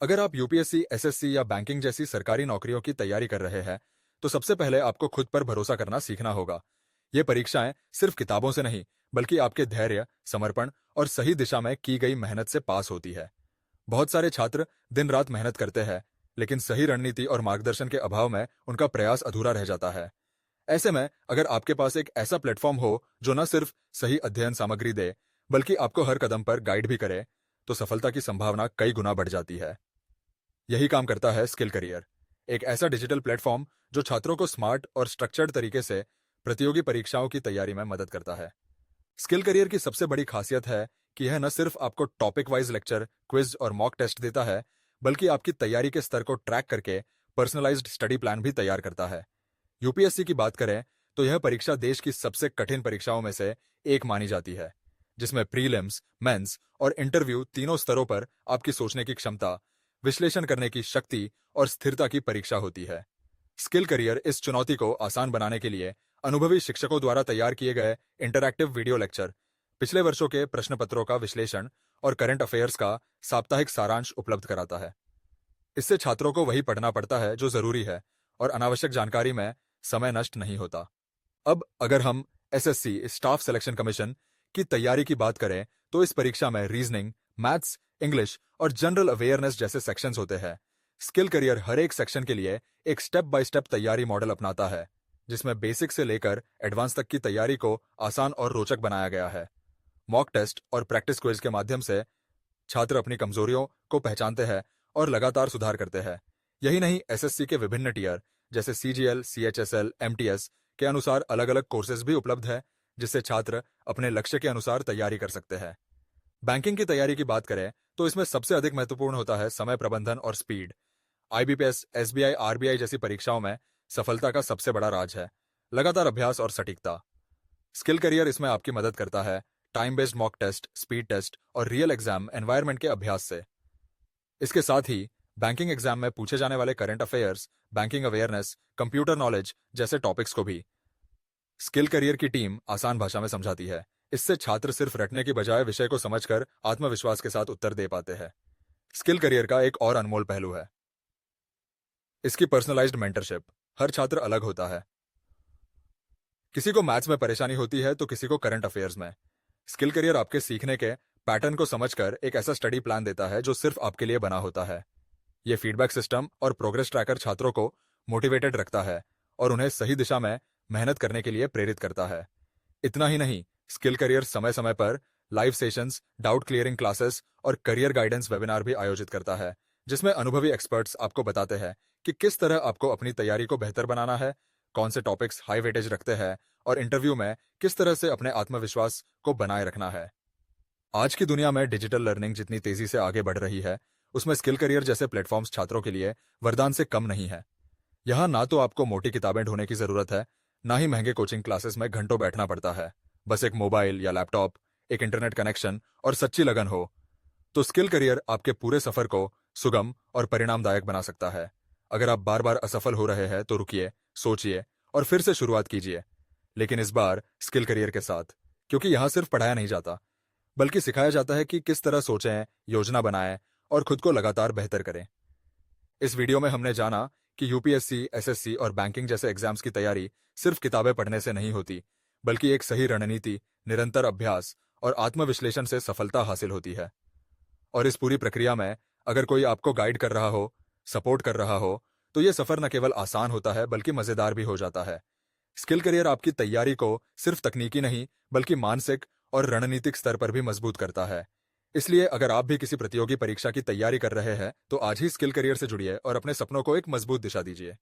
अगर आप UPSC, SSC या बैंकिंग जैसी सरकारी नौकरियों की तैयारी कर रहे हैं, तो सबसे पहले आपको खुद पर भरोसा करना सीखना होगा। ये परीक्षाएं सिर्फ किताबों से नहीं, बल्कि आपके धैर्य, समर्पण और सही दिशा में की गई मेहनत से पास होती है। बहुत सारे छात्र दिन रात मेहनत करते हैं, लेकिन सही रणनीति और मार्गदर्शन के अभाव में उनका प्रयास अधूरा रह जाता है। ऐसे में अगर आपके पास एक ऐसा प्लेटफॉर्म हो जो न सिर्फ सही अध्ययन सामग्री दे, बल्कि आपको हर कदम पर गाइड भी करे, तो सफलता की संभावना कई गुना बढ़ जाती है। यही काम करता है स्किल करियर, एक ऐसा डिजिटल प्लेटफॉर्म जो छात्रों को स्मार्ट और स्ट्रक्चर्ड तरीके से प्रतियोगी परीक्षाओं की तैयारी में मदद करता है। स्किल करियर की सबसे बड़ी खासियत है कि यह न सिर्फ आपको टॉपिक वाइज लेक्चर, क्विज और मॉक टेस्ट देता है, बल्कि आपकी तैयारी के स्तर को ट्रैक करके पर्सनलाइज्ड स्टडी प्लान भी तैयार करता है। यूपीएससी की बात करें तो यह परीक्षा देश की सबसे कठिन परीक्षाओं में से एक मानी जाती है, जिसमें प्रीलिम्स, मेंस और इंटरव्यू तीनों स्तरों पर आपकी सोचने की क्षमता, विश्लेषण करने की शक्ति और स्थिरता की परीक्षा होती है। स्किल करियर इस चुनौती को आसान बनाने के लिए अनुभवी शिक्षकों द्वारा तैयार किए गए इंटरैक्टिव वीडियो लेक्चर, पिछले वर्षों के प्रश्न पत्रों का विश्लेषण और करंट अफेयर्स का साप्ताहिक सारांश उपलब्ध कराता है। इससे छात्रों को वही पढ़ना पड़ता है जो जरूरी है और अनावश्यक जानकारी में समय नष्ट नहीं होता। अब अगर हम एसएससी स्टाफ सिलेक्शन कमीशन की तैयारी की बात करें, तो इस परीक्षा में रीजनिंग, मैथ्स, इंग्लिश और जनरल अवेयरनेस जैसे सेक्शंस होते हैं। स्किल करियर हर एक सेक्शन के लिए एक स्टेप बाय स्टेप तैयारी मॉडल अपनाता है, जिसमें बेसिक से लेकर एडवांस तक की तैयारी को आसान और रोचक बनाया गया है। मॉक टेस्ट और प्रैक्टिस क्विज के माध्यम से छात्र अपनी कमजोरियों को पहचानते हैं और लगातार सुधार करते हैं। यही नहीं, एसएससी के विभिन्न टीयर जैसे सीजीएल, सीएचएसएल, एमटीएस के अनुसार अलग अलग कोर्सेज भी उपलब्ध है, जिससे छात्र अपने लक्ष्य के अनुसार तैयारी कर सकते हैं। बैंकिंग की तैयारी की बात करें तो इसमें सबसे अधिक महत्वपूर्ण होता है समय प्रबंधन और स्पीड। आईबीपीएस, एसबीआई, आरबीआई जैसी परीक्षाओं में सफलता का सबसे बड़ा राज है लगातार अभ्यास और सटीकता। स्किल करियर इसमें आपकी मदद करता है time based mock test, speed test और रियल एग्जाम एनवायरनमेंट के अभ्यास से। इसके साथ ही बैंकिंग एग्जाम में पूछे जाने वाले current affairs, banking awareness, computer knowledge जैसे टॉपिक्स को भी स्किल करियर की टीम आसान भाषा में समझाती है। इससे छात्र सिर्फ रटने की बजाय विषय को समझकर आत्मविश्वास के साथ उत्तर दे पाते हैं। स्किल करियर का एक और अनमोल पहलू है इसकी पर्सनलाइज्ड मेंटरशिप। हर छात्र अलग होता है, किसी को मैथ्स में परेशानी होती है तो किसी को करंट अफेयर्स में। स्किल करियर आपके सीखने के पैटर्न को समझकर एक ऐसा स्टडी प्लान देता है जो सिर्फ आपके लिए बना होता है। यह फीडबैक सिस्टम और प्रोग्रेस ट्रैकर छात्रों को मोटिवेटेड रखता है और उन्हें सही दिशा में मेहनत करने के लिए प्रेरित करता है। इतना ही नहीं, स्किल करियर समय समय पर live sessions, doubt clearing classes और करियर गाइडेंस वेबिनार भी आयोजित करता है, जिसमें अनुभवी एक्सपर्ट्स आपको बताते हैं कि किस तरह आपको अपनी तैयारी को बेहतर बनाना है, कौन से टॉपिक्स हाई वेटेज रखते हैं और इंटरव्यू में किस तरह से अपने आत्मविश्वास को बनाए रखना है। आज की दुनिया में डिजिटल लर्निंग जितनी तेजी से आगे बढ़ रही है, उसमें स्किल करियर जैसे प्लेटफॉर्म्स छात्रों के लिए वरदान से कम नहीं है। यहां ना तो आपको मोटी किताबें ढूंढने की जरूरत है, ना ही महंगे कोचिंग क्लासेस में घंटों बैठना पड़ता है। बस एक मोबाइल या लैपटॉप, एक इंटरनेट कनेक्शन और सच्ची लगन हो, तो स्किल करियर आपके पूरे सफर को सुगम और परिणामदायक बना सकता है। अगर आप बार बार असफल हो रहे हैं तो रुकिए, सोचिए और फिर से शुरुआत कीजिए, लेकिन इस बार स्किल करियर के साथ, क्योंकि यहां सिर्फ पढ़ाया नहीं जाता, बल्कि सिखाया जाता है कि किस तरह सोचें, योजना बनाएं और खुद को लगातार बेहतर करें। इस वीडियो में हमने जाना कि यूपीएससी, एसएससी और बैंकिंग जैसे एग्जाम्स की तैयारी सिर्फ किताबें पढ़ने से नहीं होती, बल्कि एक सही रणनीति, निरंतर अभ्यास और आत्मविश्लेषण से सफलता हासिल होती है। और इस पूरी प्रक्रिया में अगर कोई आपको गाइड कर रहा हो, सपोर्ट कर रहा हो, तो यह सफर न केवल आसान होता है बल्कि मजेदार भी हो जाता है। स्किल करियर आपकी तैयारी को सिर्फ तकनीकी नहीं, बल्कि मानसिक और रणनीतिक स्तर पर भी मजबूत करता है। इसलिए अगर आप भी किसी प्रतियोगी परीक्षा की तैयारी कर रहे हैं, तो आज ही स्किल करियर से जुड़िए और अपने सपनों को एक मजबूत दिशा दीजिए।